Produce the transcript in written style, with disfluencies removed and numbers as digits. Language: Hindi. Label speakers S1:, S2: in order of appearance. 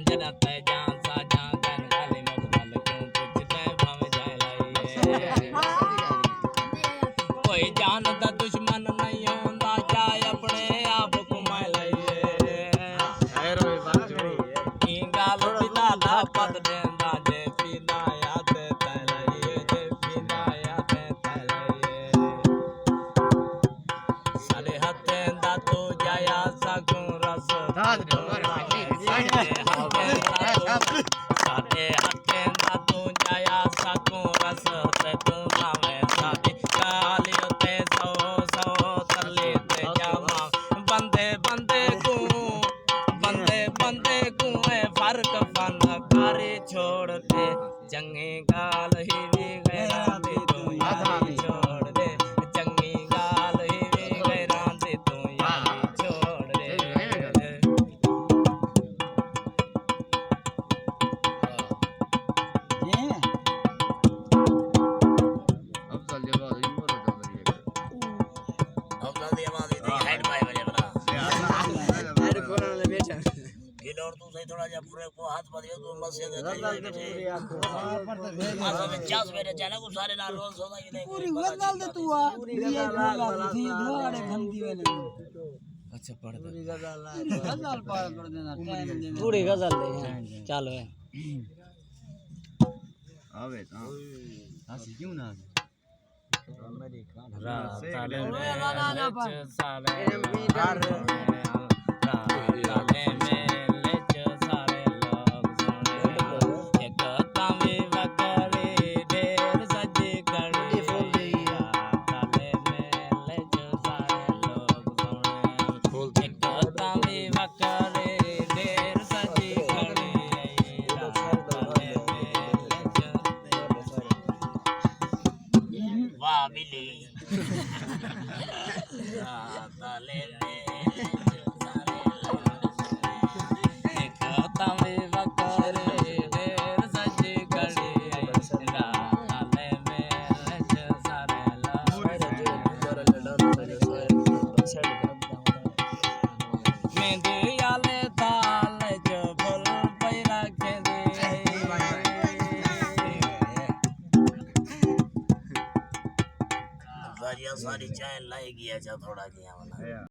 S1: जरा ते जान सा जान कन खाली मगमल क्यों पूछते भव जाए लाइए कोई जान दा दुश्मन नहीं होंदा जाए अपने आप घुमा लाइए की गाल पिता दा पद देंदा जे पीना याद तलाइए जे पीना याद तलाइए सारे हथे दा तो जाया सकूं रस सारे हथे दा तो जाया सकूं रस ते तू लावे साडी गाल ते सौ सौ तले ते जावा बंदे बंदे को फर्क फन करे छोड़ दे चंगी गाल ही भी गैरा दे तू यारी छोड़ दे चंगी गाल ही भी गैरा दे तू यारी छोड़ दे और तू सही थोड़ा जा पूरे को हाथ पा दियो तू मस्जिद दे मासा में 50 मेरे चैनल को सारे नाल रोज होदा ही नहीं
S2: पूरी गजल दे तू आ ये थी धोड़े घंटी वाले
S1: अच्छा पढ़ दे
S2: गजल पढ़ देना टाइम देना
S3: पूरी गजल दे चल वे
S4: आवे ता हंसी क्यों ना
S1: मेरी रात साले में सारे सारी चाय लाई गया जा थोड़ा किया वाला